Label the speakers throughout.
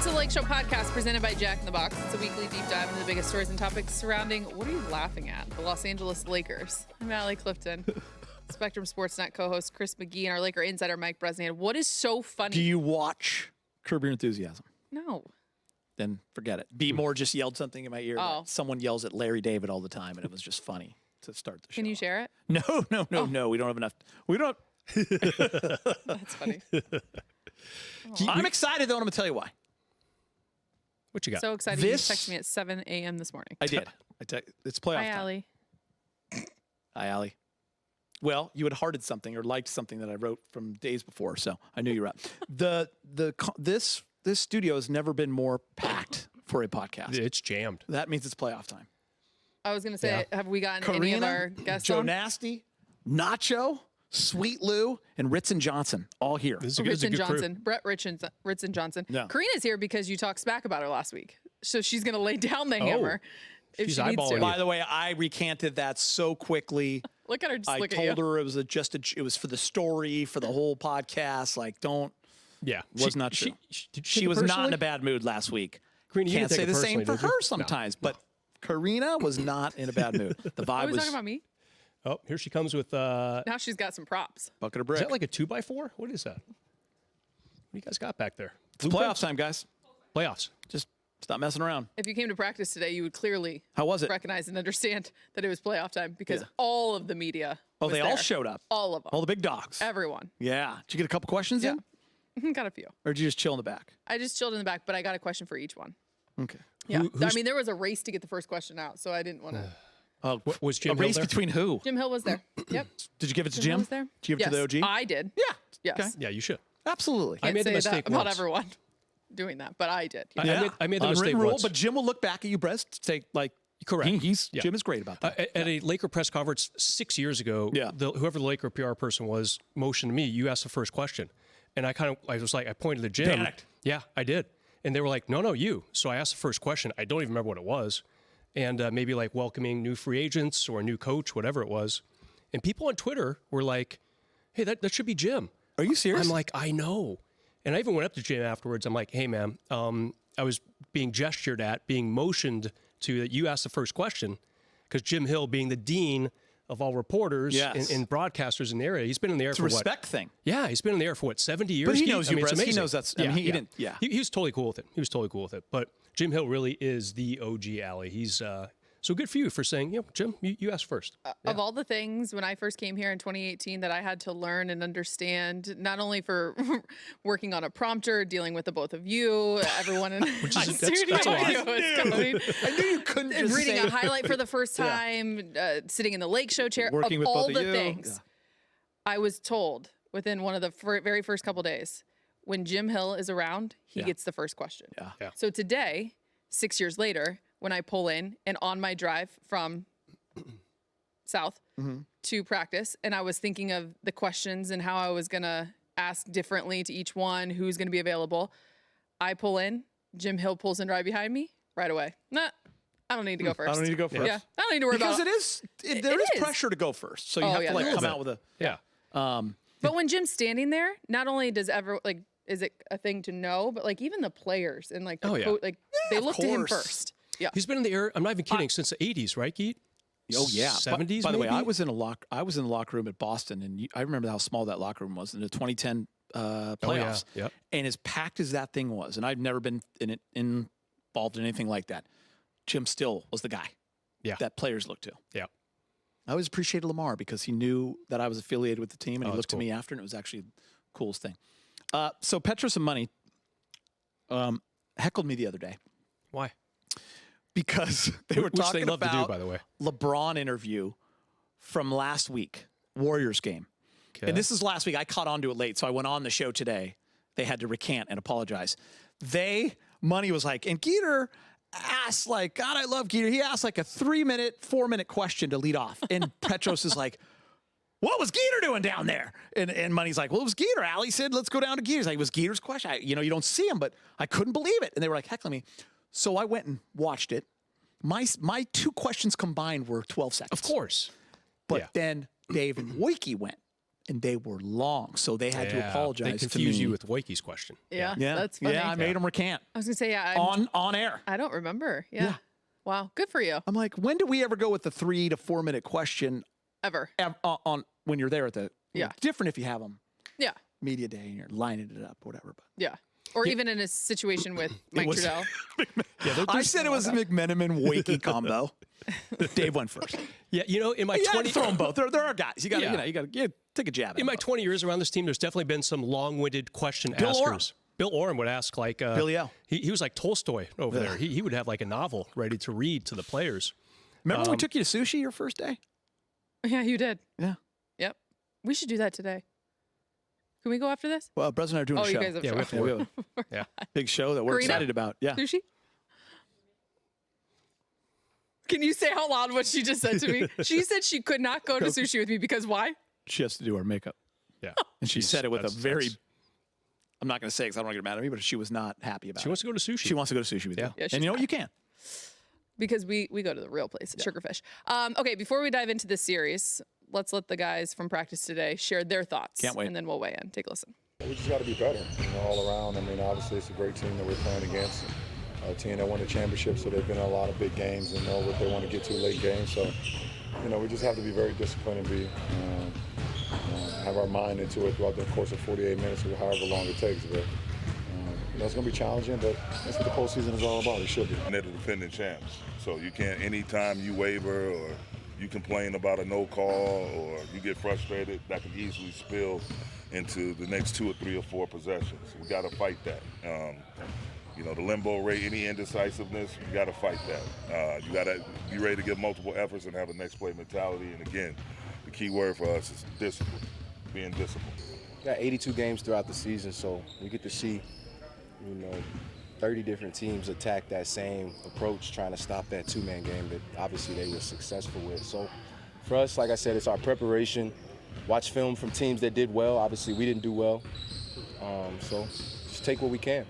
Speaker 1: to the Lakeshow podcast presented by Jack in the Box. It's a weekly deep dive into the biggest stories and topics surrounding, what are you laughing at? The Los Angeles Lakers. I'm Allie Clifton. Spectrum SportsNet co-host Chris McGee and our Laker insider Mike Bresnahan. What is so funny?
Speaker 2: Do you watch Curb Your Enthusiasm?
Speaker 1: No.
Speaker 2: Then forget it. B. Moore just yelled something in my ear.
Speaker 1: Oh.
Speaker 2: Someone yells at Larry David all the time, and it was just funny to start the show.
Speaker 1: Can you share it?
Speaker 2: No. We don't have enough. We don't.
Speaker 1: That's funny.
Speaker 2: I'm excited, though, and I'm going to tell you why.
Speaker 3: What you got?
Speaker 1: So excited. You texted me at 7 a.m. this morning.
Speaker 2: I did. It's playoff
Speaker 1: Hi,
Speaker 2: time.
Speaker 1: Allie.
Speaker 2: Hi, Allie. Well, you had hearted something or liked something that I wrote from days before, so I knew you were up. This studio has never been more packed for a podcast.
Speaker 3: It's jammed.
Speaker 2: That means it's playoff time.
Speaker 1: I was going to say, have we gotten
Speaker 2: Karina,
Speaker 1: any of our guests
Speaker 2: Joe
Speaker 1: on?
Speaker 2: Nasty, Nacho, Sweet Lou, and Ritz and Johnson all here.
Speaker 3: This is a
Speaker 1: Ritz and
Speaker 3: good
Speaker 1: Johnson. Brett Ritz and Johnson.
Speaker 2: Yeah.
Speaker 1: Karina's here because you talked smack about her last week. So she's going to lay down the hammer if
Speaker 3: She's
Speaker 1: she needs to.
Speaker 3: eyeballing
Speaker 2: By the way, I recanted that so quickly.
Speaker 1: Look at her. Just
Speaker 2: I
Speaker 1: look at
Speaker 2: told
Speaker 1: you.
Speaker 2: her it was it was for the story, for the whole podcast. Like, don't.
Speaker 3: Yeah.
Speaker 2: Was not true.
Speaker 3: Did
Speaker 2: She
Speaker 3: take it
Speaker 2: was not in
Speaker 3: personally?
Speaker 2: a bad mood last week.
Speaker 3: Karina, you
Speaker 2: Can't
Speaker 3: didn't
Speaker 2: say
Speaker 3: take it
Speaker 2: the same
Speaker 3: personally,
Speaker 2: for
Speaker 3: did you?
Speaker 2: her
Speaker 3: No.
Speaker 2: sometimes, but Karina was not in a bad mood. The vibe
Speaker 1: Are we
Speaker 2: was
Speaker 1: talking about me?
Speaker 3: Oh, here she comes with
Speaker 1: Now she's got some props.
Speaker 2: bucket of
Speaker 3: is
Speaker 2: brick.
Speaker 3: that like a 2x4? What is that? What do you guys got back there?
Speaker 2: It's playoff time, guys.
Speaker 3: Playoffs.
Speaker 2: Just stop messing around.
Speaker 1: If you came to practice today, you would clearly
Speaker 2: How was it?
Speaker 1: recognize and understand that it was playoff time because
Speaker 2: Yeah.
Speaker 1: all of the media
Speaker 2: Oh,
Speaker 1: was
Speaker 2: they all
Speaker 1: there.
Speaker 2: showed up.
Speaker 1: All of them.
Speaker 2: All the big dogs.
Speaker 1: Everyone.
Speaker 2: Yeah. Did you get a couple questions in?
Speaker 1: Got a few.
Speaker 2: Or did you just chill in the back?
Speaker 1: I just chilled in the back, but I got a question for each one.
Speaker 2: Okay.
Speaker 1: Yeah. I mean, there was a race to get the first question out, so I didn't want to.
Speaker 2: Oh,
Speaker 3: Was
Speaker 2: a
Speaker 3: Jim Hill
Speaker 2: race
Speaker 3: there?
Speaker 2: between who?
Speaker 1: Jim Hill was there. Yep.
Speaker 2: Did you give it to
Speaker 1: Jim Hill
Speaker 2: Jim?
Speaker 1: was there.
Speaker 2: Did you give it
Speaker 1: yes,
Speaker 2: to the OG?
Speaker 1: I did.
Speaker 2: Yeah.
Speaker 1: Yes.
Speaker 2: Okay.
Speaker 3: Yeah, you should.
Speaker 2: Absolutely.
Speaker 3: I
Speaker 1: Can't
Speaker 3: made the
Speaker 1: say
Speaker 3: mistake
Speaker 1: that about
Speaker 3: once.
Speaker 1: everyone doing that, but I did.
Speaker 2: Yeah.
Speaker 3: I made the mistake
Speaker 2: Unwritten rule,
Speaker 3: once.
Speaker 2: but Jim will look back at you, Brest, say, like,
Speaker 3: Correct. Yeah.
Speaker 2: Jim is great about that.
Speaker 3: At a Laker press conference 6 years ago,
Speaker 2: Yeah.
Speaker 3: whoever the Laker PR person was motioned to me, you asked the first question. And I pointed to Jim.
Speaker 2: Panicked.
Speaker 3: Yeah, I did. And they were like, no, you. So I asked the first question. I don't even remember what it was. And maybe like welcoming new free agents or a new coach, whatever it was. And people on Twitter were like, hey, that should be Jim.
Speaker 2: Are you serious?
Speaker 3: I'm like, I know. And I even went up to Jim afterwards. I'm like, hey, man, I was being gestured at, being motioned to that you asked the first question because Jim Hill, being the dean of all reporters
Speaker 2: Yes.
Speaker 3: and broadcasters in the area, he's been in the air
Speaker 2: It's
Speaker 3: for
Speaker 2: a respect thing.
Speaker 3: Yeah, he's been in the air for 70 years?
Speaker 2: But he knows you,
Speaker 3: it's
Speaker 2: Brett. He
Speaker 3: amazing.
Speaker 2: knows that's- I mean, he didn't- yeah.
Speaker 3: He was totally cool with it. But Jim Hill really is the OG Alley. He's so good for you for saying, Jim, you asked first.
Speaker 1: Of all the things when I first came here in 2018 that I had to learn and understand, not only for working on a prompter, dealing with the both of you, everyone in my studio.
Speaker 3: that's a lot.
Speaker 2: I knew you couldn't just
Speaker 1: Reading
Speaker 2: say
Speaker 1: a highlight for the first time, sitting in the Lakeshow chair,
Speaker 2: Working
Speaker 1: of
Speaker 2: with
Speaker 1: all
Speaker 2: both of
Speaker 1: the
Speaker 2: you.
Speaker 1: things. I was told within one of the very first couple days, when Jim Hill is around, he gets the first question.
Speaker 3: Yeah.
Speaker 1: So today, 6 years later, when I pull in and on my drive from south to practice, and I was thinking of the questions and how I was going to ask differently to each one, who's going to be available. I pull in, Jim Hill pulls in right behind me right away. Nah, I don't need to go first.
Speaker 2: I don't need to go first.
Speaker 1: Yeah, I don't need to worry
Speaker 2: Because
Speaker 1: about
Speaker 2: there is
Speaker 1: is.
Speaker 2: pressure to go first. So you have
Speaker 1: yeah,
Speaker 2: to like
Speaker 1: there
Speaker 2: come
Speaker 1: is.
Speaker 2: out with a
Speaker 3: Yeah.
Speaker 1: But when Jim's standing there, not only does is it a thing to know, but like even the players and like the
Speaker 3: Oh, yeah.
Speaker 1: they look to him
Speaker 2: course.
Speaker 1: first. Yeah.
Speaker 3: He's been in the air, I'm not even kidding, since the 80s, right, Geet?
Speaker 2: Oh yeah,
Speaker 3: 70s
Speaker 2: By the way,
Speaker 3: maybe?
Speaker 2: I was in the locker room at Boston, and I remember how small that locker room was in the 2010 playoffs,
Speaker 3: Yep.
Speaker 2: and as packed as that thing was, and I'd never been involved in anything like that. Jim still was the guy
Speaker 3: Yeah.
Speaker 2: that players looked to.
Speaker 3: Yeah.
Speaker 2: I always appreciated Lamar because he knew that I was affiliated with the team, and he
Speaker 3: that's
Speaker 2: looked to
Speaker 3: cool.
Speaker 2: me after, and it was actually the coolest thing. So Petros and Money heckled me the other day
Speaker 3: Why?
Speaker 2: because they were
Speaker 3: Which they
Speaker 2: talking
Speaker 3: love to do,
Speaker 2: about
Speaker 3: by the way.
Speaker 2: LeBron interview from last week, Warriors game.
Speaker 3: Okay.
Speaker 2: And this is last week. I caught on to it late, so I went on the show today. They had to recant and apologize. Money was like, and Geeter asked, like, God, I love Geeter. He asked like a 4-minute question to lead off. And Petros is like, what was Geeter doing down there? And Money's like, well, it was Geeter. Allie said, let's go down to Geeter's. Like, it was Geeter's question. You don't see him, but I couldn't believe it. And they were like heckling me. So I went and watched it. My two questions combined were 12 seconds.
Speaker 3: Of course.
Speaker 2: But
Speaker 3: Yeah.
Speaker 2: then Dave and Woike went and they were long, so they had to apologize.
Speaker 3: They confused you with Wakey's question.
Speaker 1: Yeah, that's funny.
Speaker 2: Yeah, I made them recant.
Speaker 1: I was gonna say,
Speaker 2: on air.
Speaker 1: I don't remember. Yeah. Wow, good for you.
Speaker 2: I'm like, when do we ever go with the 3 to 4 minute question
Speaker 1: Ever.
Speaker 2: on when you're there at the?
Speaker 1: Yeah.
Speaker 2: Different if you have them.
Speaker 1: Yeah.
Speaker 2: Media day and you're lining it up, whatever. But
Speaker 1: Yeah. Or even in a situation with Mike Trudell.
Speaker 2: I said it was a McMenamin Wakey combo. Dave went first.
Speaker 3: Yeah, in my 20
Speaker 2: throw them both. There are guys. You got to take a jab at
Speaker 3: in my
Speaker 2: both.
Speaker 3: 20 years around this team, there's definitely been some long-winded question
Speaker 2: Bill
Speaker 3: askers. Bill Oram would ask like
Speaker 2: Billy O.
Speaker 3: He was like Tolstoy over there. He would have like a novel ready to read to the players.
Speaker 2: Remember when we took you to sushi your first day?
Speaker 1: Yeah, you did.
Speaker 2: Yeah.
Speaker 1: Yep. We should do that today. Can we go after this?
Speaker 2: Well, Brez and I are doing a show.
Speaker 1: You guys have
Speaker 3: Yeah,
Speaker 1: show.
Speaker 3: we have
Speaker 2: we
Speaker 3: Yeah.
Speaker 2: big show that we're
Speaker 1: Karina?
Speaker 2: excited about. Yeah.
Speaker 1: Sushi? Can you say out loud what she just said to me? She said she could not go to sushi with me because why?
Speaker 2: She has to do our makeup.
Speaker 3: Yeah.
Speaker 2: And she said it with a
Speaker 3: That's-
Speaker 2: very,
Speaker 3: that's-
Speaker 2: I'm not going to say because I don't want to get mad at me, but she was not happy about
Speaker 3: She
Speaker 2: it.
Speaker 3: wants to go to sushi.
Speaker 2: She wants to go to sushi with you.
Speaker 1: Yeah, she's
Speaker 2: And you know what? You can.
Speaker 1: Because we go to the real place, Sugarfish. Okay, before we dive into this series, let's let the guys from practice today share their thoughts.
Speaker 2: Can't wait.
Speaker 1: And then we'll weigh in. Take a listen.
Speaker 4: We just got to be better, all around. I mean, obviously it's a great team that we're playing against. A team that won the championship, so they've been in a lot of big games and know what they want to get to late games. So, we just have to be very disciplined and be have our mind into it throughout the course of 48 minutes or however long it takes. But it's going to be challenging, but that's what the postseason is all about. It should be.
Speaker 5: And they're the defending champs, so you can't. Anytime you waver or you complain about a no call or you get frustrated, that can easily spill into the next 2 or 3 or 4 possessions. We got to fight that. The limbo rate, any indecisiveness, you got to fight that. You got to be ready to give multiple efforts and have a next play mentality. And again, the key word for us is discipline, being disciplined.
Speaker 6: Got 82 games throughout the season, so we get to see, 30 different teams attack that same approach, trying to stop that two-man game that obviously they were successful with. So for us, like I said, it's our preparation. Watch film from teams that did well. Obviously, we didn't do well. So just take what we can.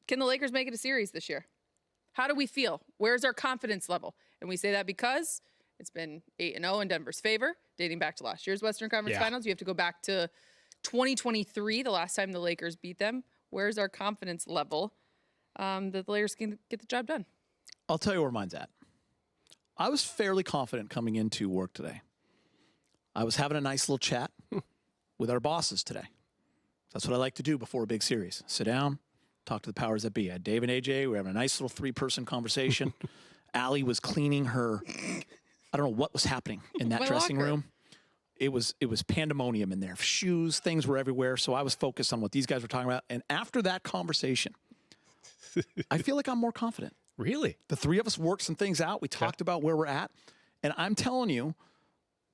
Speaker 1: Can the Lakers make it a series this year? How do we feel? Where's our confidence level? And we say that because it's been 8-0 in Denver's favor, dating back to last year's Western Conference Finals. You have to go back to 2023, the last time the Lakers beat them. Where's our confidence level that the Lakers can get the job done?
Speaker 2: I'll tell you where mine's at. I was fairly confident coming into work today. I was having a nice little chat with our bosses today. That's what I like to do before a big series. Sit down, talk to the powers that be. I had Dave and AJ. We were having a nice little 3-person conversation. Allie was cleaning her. I don't know what was happening in that
Speaker 1: My
Speaker 2: dressing
Speaker 1: locker.
Speaker 2: room. It was pandemonium in there. Shoes, things were everywhere. So I was focused on what these guys were talking about. And after that conversation, I feel like I'm more confident.
Speaker 3: Really?
Speaker 2: The 3 of us worked some things out. We talked about where we're at. And I'm telling you,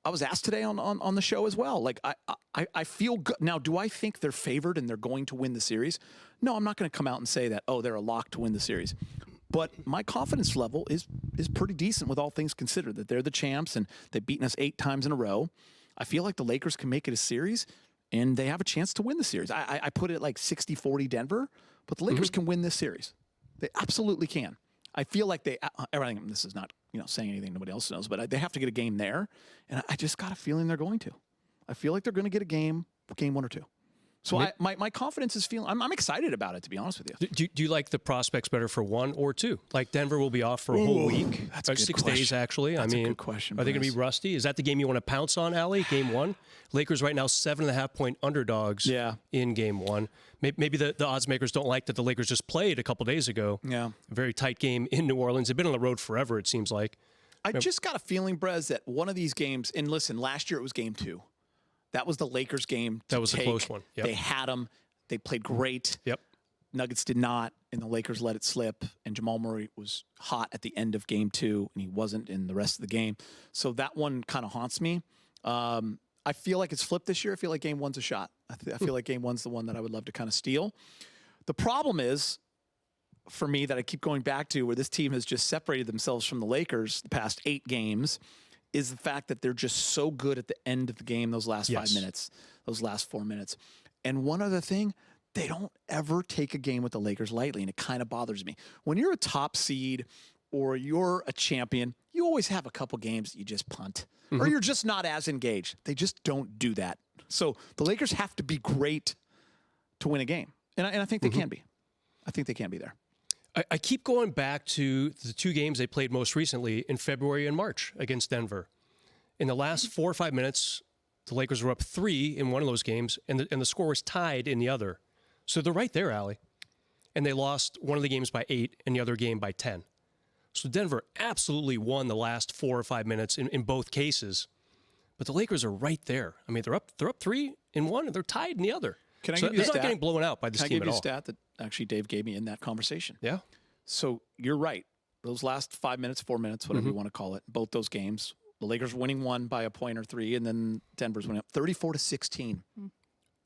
Speaker 2: I was asked today on the show as well. Like, I feel good. Now, do I think they're favored and they're going to win the series? No, I'm not going to come out and say that, they're a lock to win the series. But my confidence level is pretty decent with all things considered, that they're the champs and they've beaten us 8 times in a row. I feel like the Lakers can make it a series and they have a chance to win the series. I put it like 60-40 Denver, but the Lakers can win this series. They absolutely can. I feel like everything, this is not, saying anything nobody else knows, but they have to get a game there. And I just got a feeling they're going to. I feel like they're going to get a game 1 or 2. So my confidence is feeling, I'm excited about it, to be honest with you.
Speaker 3: Do you like the prospects better for 1 or 2? Like Denver will be off for a whole week.
Speaker 2: That's a good
Speaker 3: 6
Speaker 2: question.
Speaker 3: days, actually.
Speaker 2: That's a good question,
Speaker 3: Are they going to
Speaker 2: Bryce.
Speaker 3: be rusty? Is that the game you want to pounce on, Allie? Game 1? Lakers right now 7.5-point underdogs in game 1. Maybe the odds makers don't like that the Lakers just played a couple days ago.
Speaker 2: Yeah.
Speaker 3: A very tight game in New Orleans. They've been on the road forever, it seems like.
Speaker 2: I just got a feeling, Brez, that one of these games, and listen, last year it was game 2. That was the Lakers game.
Speaker 3: That was a close one. Yep.
Speaker 2: They had them. They played great.
Speaker 3: Yep.
Speaker 2: Nuggets did not, and the Lakers let it slip. And Jamal Murray was hot at the end of game 2, and he wasn't in the rest of the game. So that one kind of haunts me. I feel like it's flipped this year. I feel like game 1's a shot. I feel like game 1's the one that I would love to kind of steal. The problem is, for me, that I keep going back to, where this team has just separated themselves from the Lakers the past 8 games, is the fact that they're just so good at the end of the game, those last 5 minutes, those last 4 minutes. And one other thing, they don't ever take a game with the Lakers lightly, and it kind of bothers me. When you're a top seed or you're a champion, you always have a couple games that you just punt, or you're just not as engaged. They just don't do that. So the Lakers have to be great to win a game. And I think they can be. I think they can be there.
Speaker 3: I keep going back to the 2 games they played most recently in February and March against Denver. In the last 4 or 5 minutes, the Lakers were up 3 in one of those games, and the score was tied in the other. So they're right there, Allie. And they lost one of the games by 8 and the other game by 10. So Denver absolutely won the last 4 or 5 minutes in both cases. But the Lakers are right there. I mean, they're up 3 in one, and they're tied in the other.
Speaker 2: Can I
Speaker 3: so
Speaker 2: give you a
Speaker 3: they're not
Speaker 2: stat?
Speaker 3: getting blown out by this
Speaker 2: Can I
Speaker 3: team
Speaker 2: give
Speaker 3: at
Speaker 2: you a
Speaker 3: all.
Speaker 2: stat that actually Dave gave me in that conversation?
Speaker 3: Yeah.
Speaker 2: So you're right. Those last 5 minutes, 4 minutes, whatever you want to call it, both those games, the Lakers winning 1 by a point or 3, and then Denver's winning up 34-16.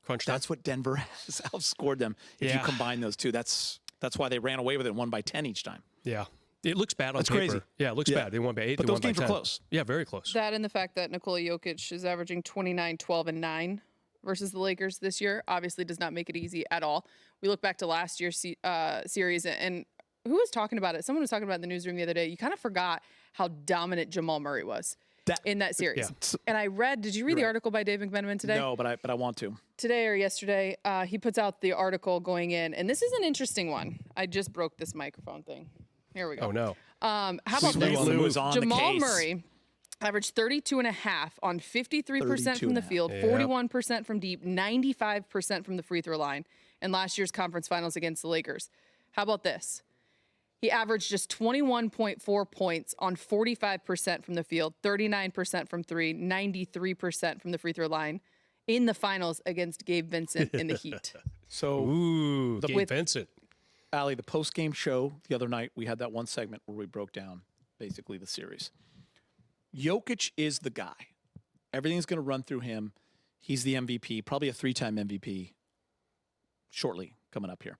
Speaker 3: Crunch time.
Speaker 2: That's what Denver has outscored them. If you combine those two, that's why they ran away with it and won by 10 each time.
Speaker 3: Yeah. It looks bad on
Speaker 2: That's
Speaker 3: paper.
Speaker 2: crazy.
Speaker 3: Yeah, it looks bad. They won by 8.
Speaker 2: But
Speaker 3: they
Speaker 2: those
Speaker 3: won
Speaker 2: games
Speaker 3: by
Speaker 2: were
Speaker 3: 10.
Speaker 2: close.
Speaker 3: Yeah, very close.
Speaker 1: That and the fact that Nikola Jokic is averaging 29, 12, and 9 versus the Lakers this year obviously does not make it easy at all. We look back to last year's series, and who was talking about it? Someone was talking about it in the newsroom the other day. You kind of forgot how dominant Jamal Murray was in that series.
Speaker 2: Yeah.
Speaker 1: And I read, did you read the article by Dave McMenamin today?
Speaker 2: No, but I want to.
Speaker 1: Today or yesterday, he puts out the article going in, and this is an interesting one. I just broke this microphone thing. Here we go.
Speaker 3: Oh, no.
Speaker 1: How about
Speaker 2: Sweet
Speaker 1: this?
Speaker 2: Lou is on the
Speaker 1: Jamal
Speaker 2: case.
Speaker 1: Murray averaged 32.5 on 53% from the field, 41% from deep, 95% from the free throw line in last year's conference finals against the Lakers. How about this? He averaged just 21.4 points on 45% from the field, 39% from 3, 93% from the free throw line in the finals against Gabe Vincent in the Heat.
Speaker 2: So,
Speaker 3: Ooh, Gabe Vincent.
Speaker 2: Allie, the post-game show the other night, we had that one segment where we broke down basically the series. Jokic is the guy. Everything's going to run through him. He's the MVP, probably a 3-time MVP shortly coming up here.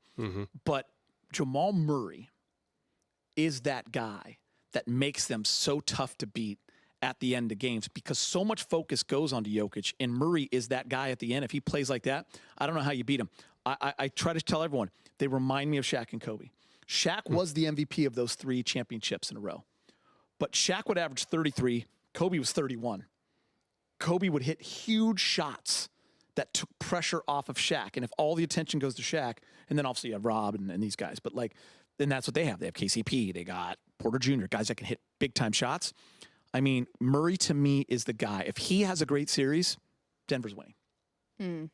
Speaker 2: But Jamal Murray is that guy that makes them so tough to beat at the end of games because so much focus goes onto Jokic, and Murray is that guy at the end. If he plays like that, I don't know how you beat him. I try to tell everyone, they remind me of Shaq and Kobe. Shaq was the MVP of those 3 championships in a row. But Shaq would average 33. Kobe was 31. Kobe would hit huge shots that took pressure off of Shaq. And if all the attention goes to Shaq, and then obviously you have Rob and these guys, but then that's what they have. They have KCP. They got Porter Jr., guys that can hit big-time shots. I mean, Murray to me is the guy. If he has a great series, Denver's winning.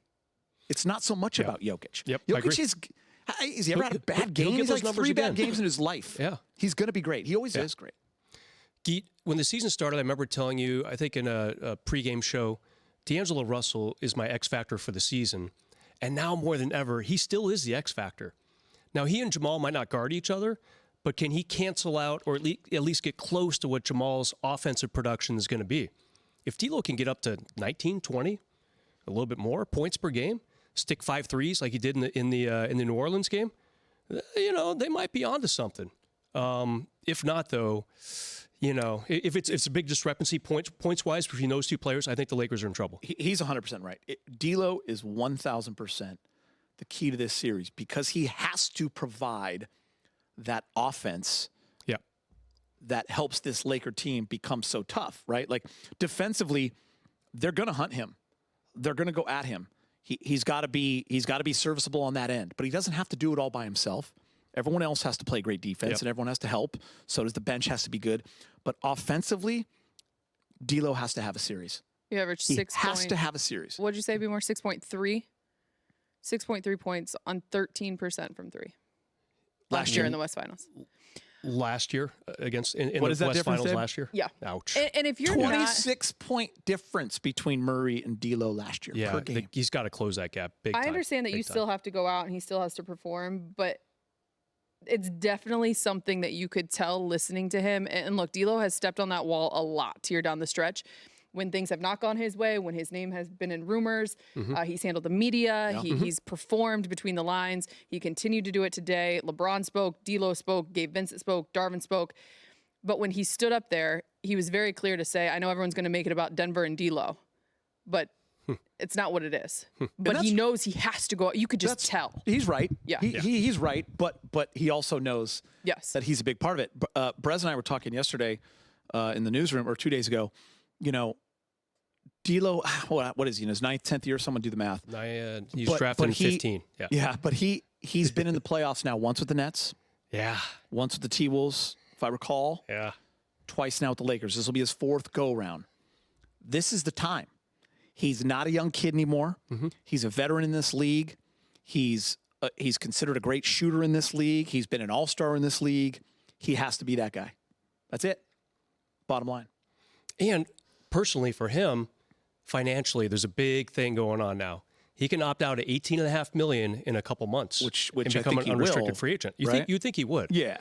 Speaker 2: It's not so much about Jokic.
Speaker 3: Yep, I agree.
Speaker 2: Jokic has he ever had a bad game?
Speaker 3: he'll get
Speaker 2: He's
Speaker 3: those
Speaker 2: like
Speaker 3: numbers
Speaker 2: 3
Speaker 3: again.
Speaker 2: bad games in his life.
Speaker 3: Yeah.
Speaker 2: He's going to be great. He always is great.
Speaker 3: Geet, when the season started, I remember telling you, I think in a pregame show, D'Angelo Russell is my X factor for the season. And now more than ever, he still is the X factor. Now, he and Jamal might not guard each other, but can he cancel out or at least get close to what Jamal's offensive production is going to be? If D'Lo can get up to 19, 20, a little bit more points per game, stick 5 threes like he did in the New Orleans game, they might be onto something. If not, though, if it's a big discrepancy points wise between those 2 players, I think the Lakers are in trouble.
Speaker 2: He's 100% right. D'Lo is 1,000% the key to this series because he has to provide that offense that helps this Laker team become so tough, right? Like defensively, they're going to hunt him. They're going to go at him. He's got to be serviceable on that end, but he doesn't have to do it all by himself. Everyone else has to play great defense, and everyone has to help. So does the bench has to be good. But offensively, D'Lo has to have a series.
Speaker 1: You averaged
Speaker 2: He
Speaker 1: 6
Speaker 2: has to have a series.
Speaker 1: What'd you say, Bmore? 6.3? 6.3 points on 13% from 3. Last year in the West Finals.
Speaker 3: Last year against in
Speaker 2: What
Speaker 3: the
Speaker 2: is that
Speaker 3: West
Speaker 2: difference,
Speaker 3: Finals
Speaker 2: Dave?
Speaker 3: last year?
Speaker 1: Yeah.
Speaker 3: Ouch.
Speaker 1: And if you're not
Speaker 2: 26-point difference between Murray and D'Lo last year per game.
Speaker 3: He's got to close that gap big time.
Speaker 1: I understand that
Speaker 3: big
Speaker 1: you
Speaker 3: time.
Speaker 1: still have to go out and he still has to perform, but it's definitely something that you could tell listening to him. And look, D'Lo has stepped on that wall a lot here down the stretch. When things have not gone his way, when his name has been in rumors, he's handled the media, he's performed between the lines. He continued to do it today. LeBron spoke, D'Lo spoke, Gabe Vincent spoke, Darvin spoke. But when he stood up there, he was very clear to say, I know everyone's going to make it about Denver and D'Lo, but it's not what it is. But he knows he has to go out. You could just tell.
Speaker 2: He's right.
Speaker 1: Yeah.
Speaker 2: He's right, but he also knows
Speaker 1: Yes.
Speaker 2: that he's a big part of it. Brez and I were talking yesterday in the newsroom, or 2 days ago. D'Lo, what is he in his 9th, 10th year? Someone do the math.
Speaker 3: He's drafted in 15. Yeah.
Speaker 2: Yeah, but he's been in the playoffs now once with the Nets,
Speaker 3: Yeah.
Speaker 2: once with the T-Wolves, if I recall,
Speaker 3: Yeah.
Speaker 2: twice now with the Lakers. This will be his 4th go-round. This is the time. He's not a young kid anymore. He's a veteran in this league. He's considered a great shooter in this league. He's been an all-star in this league. He has to be that guy. That's it. Bottom line.
Speaker 3: And personally for him, financially, there's a big thing going on now. He can opt out at $18.5 million in a couple months,
Speaker 2: Which
Speaker 3: and
Speaker 2: I
Speaker 3: become
Speaker 2: think
Speaker 3: an
Speaker 2: he
Speaker 3: unrestricted
Speaker 2: will,
Speaker 3: free agent. You'd think he would.
Speaker 2: Yeah.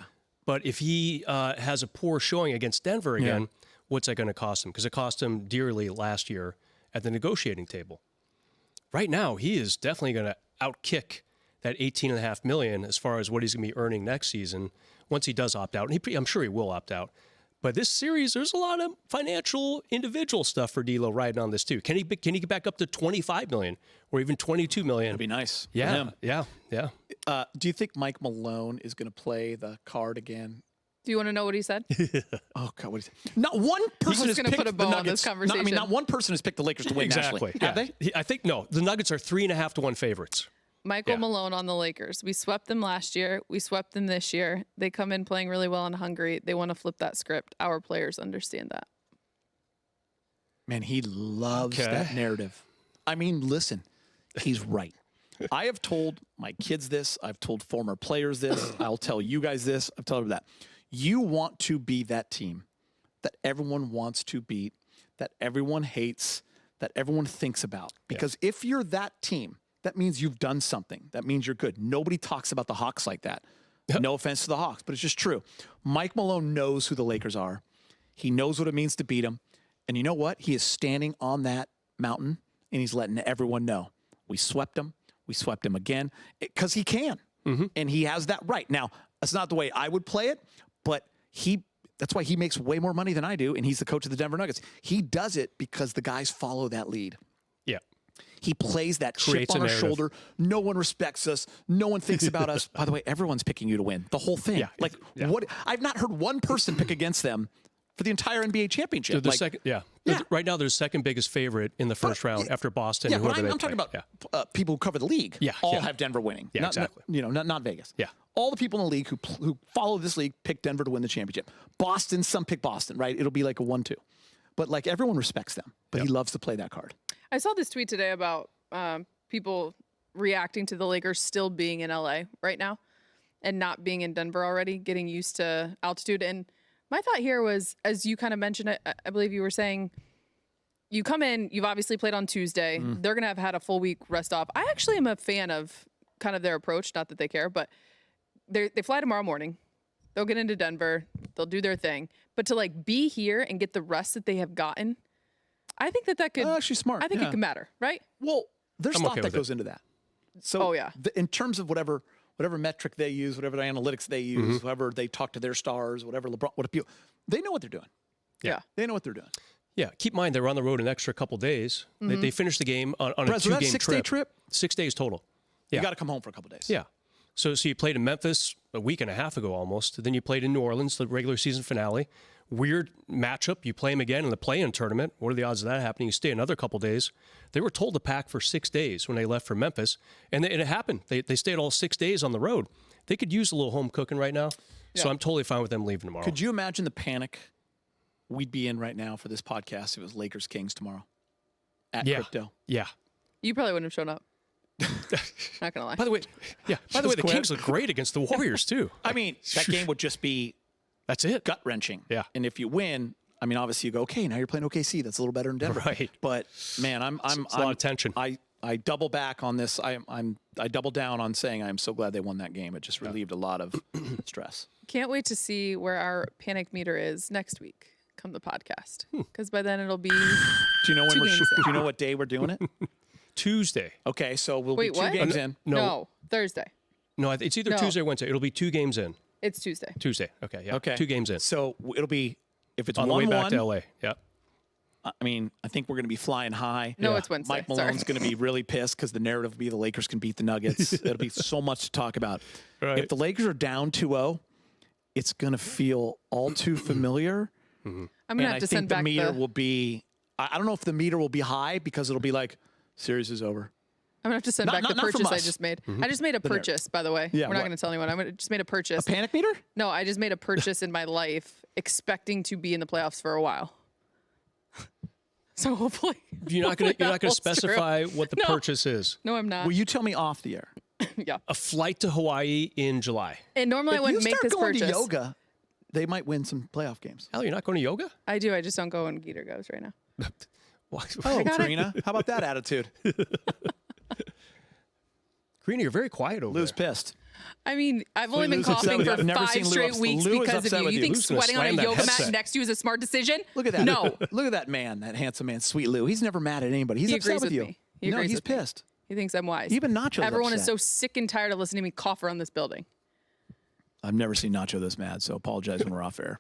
Speaker 3: But if he has a poor showing against Denver again, what's that going to cost him? Because it cost him dearly last year at the negotiating table. Right now, he is definitely going to outkick that $18.5 million as far as what he's going to be earning next season once he does opt out. And I'm sure he will opt out. But this series, there's a lot of financial individual stuff for D'Lo riding on this too. Can he get back up to $25 million or even $22 million?
Speaker 2: That'd be nice. For
Speaker 3: Yeah,
Speaker 2: him.
Speaker 3: yeah.
Speaker 2: Do you think Mike Malone is going to play the card again?
Speaker 1: Do you want to know what he said?
Speaker 2: Oh God, what is it? Not one person has
Speaker 1: gonna
Speaker 2: picked
Speaker 1: put a bow
Speaker 2: the
Speaker 1: on this
Speaker 2: Nuggets.
Speaker 1: conversation.
Speaker 2: Not one person has picked the Lakers to win
Speaker 3: Exactly.
Speaker 2: nationally. Have they?
Speaker 3: I think no. The Nuggets are 3.5 to 1 favorites.
Speaker 1: Michael Malone on the Lakers. We swept them last year. We swept them this year. They come in playing really well and hungry. They want to flip that script. Our players understand that.
Speaker 2: Man, he loves that narrative. I mean, listen, he's right. I have told my kids this. I've told former players this. I'll tell you guys this. I've told them that. You want to be that team that everyone wants to beat, that everyone hates, that everyone thinks about. Because if you're that team, that means you've done something. That means you're good. Nobody talks about the Hawks like that. No offense to the Hawks, but it's just true. Mike Malone knows who the Lakers are. He knows what it means to beat them. And you know what? He is standing on that mountain, and he's letting everyone know. We swept them. We swept him again because he can. And he has that right. Now, that's not the way I would play it, but that's why he makes way more money than I do, and he's the coach of the Denver Nuggets. He does it because the guys follow that lead.
Speaker 3: Yeah.
Speaker 2: He plays that
Speaker 3: Creates
Speaker 2: chip on
Speaker 3: a
Speaker 2: our
Speaker 3: narrative.
Speaker 2: shoulder. No one respects us. No one thinks about us. By the way, everyone's picking you to win. The whole thing.
Speaker 3: Yeah.
Speaker 2: What? I've not heard one person pick against them for the entire NBA championship.
Speaker 3: They're the second, right now, they're the second biggest favorite in the first round after Boston.
Speaker 2: Yeah,
Speaker 3: and
Speaker 2: but
Speaker 3: whoever
Speaker 2: I'm
Speaker 3: they
Speaker 2: talking
Speaker 3: play.
Speaker 2: about people who cover the league. All have Denver winning.
Speaker 3: Yeah, exactly.
Speaker 2: Not Vegas.
Speaker 3: Yeah.
Speaker 2: All the people in the league who follow this league pick Denver to win the championship. Boston, some pick Boston, right? It'll be like a 1-2. But like everyone respects them. But he loves to play that card.
Speaker 1: I saw this tweet today about people reacting to the Lakers still being in LA right now and not being in Denver already, getting used to altitude. And my thought here was, as you kind of mentioned, I believe you were saying, you come in, you've obviously played on Tuesday. They're going to have had a full week rest off. I actually am a fan of kind of their approach, not that they care, but they fly tomorrow morning. They'll get into Denver. They'll do their thing. But to like be here and get the rest that they have gotten, I think that could
Speaker 2: She's smart.
Speaker 1: I think it could matter, right?
Speaker 2: Well, there's
Speaker 3: I'm
Speaker 2: thought
Speaker 3: okay
Speaker 2: that
Speaker 3: with
Speaker 2: goes into that. So
Speaker 1: yeah.
Speaker 2: in terms of whatever metric they use, whatever analytics they use, whoever they talk to their stars, whatever LeBron, they know what they're doing.
Speaker 1: Yeah.
Speaker 2: They know what they're doing.
Speaker 3: Yeah, keep in mind they were on the road an extra couple days. They finished the game on a
Speaker 2: Brez, was that a
Speaker 3: 2-game
Speaker 2: 6-day trip?
Speaker 3: 6 days total. Yeah.
Speaker 2: You got to come home for a couple days.
Speaker 3: Yeah. So you played in Memphis a week and a half ago almost. Then you played in New Orleans, the regular season finale. Weird matchup. You play them again in the play-in tournament. What are the odds of that happening? You stay another couple days. They were told to pack for 6 days when they left for Memphis. And it happened. They stayed all 6 days on the road. They could use a little home cooking right now. So I'm totally fine with them leaving tomorrow.
Speaker 2: Could you imagine the panic we'd be in right now for this podcast if it was Lakers Kings tomorrow at Crypto?
Speaker 3: Yeah.
Speaker 1: You probably wouldn't have shown up. Not gonna lie.
Speaker 3: By the way, the Kings look great against the Warriors too.
Speaker 2: I mean, that game would just be
Speaker 3: That's it.
Speaker 2: gut wrenching.
Speaker 3: Yeah.
Speaker 2: And if you win, I mean, obviously you go, okay, now you're playing OKC. That's a little better than Denver.
Speaker 3: Right.
Speaker 2: But man,
Speaker 3: It's a lot of tension.
Speaker 2: I double back on this. I double down on saying I'm so glad they won that game. It just relieved a lot of stress.
Speaker 1: Can't wait to see where our panic meter is next week. Come the podcast, because by then it'll be.
Speaker 2: Do you know when
Speaker 1: Two games in.
Speaker 2: do you know what day we're doing it?
Speaker 3: Tuesday.
Speaker 2: Okay, so we'll
Speaker 1: Wait,
Speaker 2: be 2
Speaker 1: what?
Speaker 2: games in.
Speaker 1: No, Thursday.
Speaker 3: No, it's either
Speaker 1: No.
Speaker 3: Tuesday or Wednesday. It'll be 2 games in.
Speaker 1: It's Tuesday.
Speaker 3: Tuesday. Okay. Yeah.
Speaker 2: Okay.
Speaker 3: 2 games in.
Speaker 2: So it'll be if it's
Speaker 3: On the way
Speaker 2: 1-1.
Speaker 3: back to LA. Yeah.
Speaker 2: I mean, I think we're going to be flying high.
Speaker 1: No, it's Wednesday.
Speaker 2: Mike Malone's going to be really pissed because the narrative will be the Lakers can beat the Nuggets. It'll be so much to talk about.
Speaker 3: Right.
Speaker 2: If the Lakers are down 2-0, it's going to feel all too familiar.
Speaker 1: I'm gonna have to
Speaker 2: I think
Speaker 1: send
Speaker 2: the
Speaker 1: back
Speaker 2: meter
Speaker 1: the.
Speaker 2: will be. I don't know if the meter will be high because it'll be like, series is over.
Speaker 1: I'm gonna have to send
Speaker 2: Not-
Speaker 1: back
Speaker 2: not-
Speaker 1: the
Speaker 2: not from
Speaker 1: purchase I
Speaker 2: us.
Speaker 1: just made. I just made a purchase, by the way.
Speaker 2: Yeah,
Speaker 1: We're not
Speaker 2: what?
Speaker 1: gonna tell anyone. Just made a purchase.
Speaker 2: A panic meter?
Speaker 1: No, I just made a purchase in my life, expecting to be in the playoffs for a while. So hopefully,
Speaker 3: You're not going
Speaker 1: hopefully that
Speaker 3: to
Speaker 1: holds true.
Speaker 3: specify what the
Speaker 1: No.
Speaker 3: purchase is.
Speaker 1: No, I'm not.
Speaker 2: Will you tell me off the air?
Speaker 1: Yeah.
Speaker 3: A flight to Hawaii in July.
Speaker 1: And normally I
Speaker 2: If
Speaker 1: wouldn't
Speaker 2: you
Speaker 1: make
Speaker 2: start
Speaker 1: this
Speaker 2: going
Speaker 1: purchase.
Speaker 2: to yoga, they might win some playoff games.
Speaker 3: Allie, you're not going to yoga?
Speaker 1: I do. I just don't go when Geeter goes right now.
Speaker 3: Why?
Speaker 2: Oh,
Speaker 1: got it.
Speaker 2: Karina, how about that attitude?
Speaker 3: Karina, you're very quiet over
Speaker 2: Lou's
Speaker 3: there.
Speaker 2: pissed.
Speaker 1: I mean, I've only been
Speaker 2: Lou's upset
Speaker 1: coughing
Speaker 2: with you.
Speaker 1: for
Speaker 2: I've never
Speaker 1: 5
Speaker 2: seen Lou
Speaker 1: straight
Speaker 2: upset.
Speaker 1: weeks
Speaker 2: Lou is
Speaker 1: because of
Speaker 2: upset
Speaker 1: you.
Speaker 2: with
Speaker 1: You
Speaker 2: you.
Speaker 1: think
Speaker 3: Lou's gonna
Speaker 1: sweating on a
Speaker 3: slam that
Speaker 1: yoga mat
Speaker 3: headset.
Speaker 1: next to you is a smart decision?
Speaker 2: Look at that.
Speaker 1: No.
Speaker 2: Look at that man, that handsome man, sweet Lou. He's never mad at anybody. He's
Speaker 1: He
Speaker 2: upset
Speaker 1: agrees
Speaker 2: with
Speaker 1: with
Speaker 2: you.
Speaker 1: me. He
Speaker 2: No,
Speaker 1: agrees
Speaker 2: he's
Speaker 1: with me.
Speaker 2: pissed.
Speaker 1: He thinks I'm wise.
Speaker 2: Even Nacho's
Speaker 1: Everyone is
Speaker 2: upset.
Speaker 1: so sick and tired of listening to me cough around this building.
Speaker 2: I've never seen Nacho this mad, so apologize when we're off air.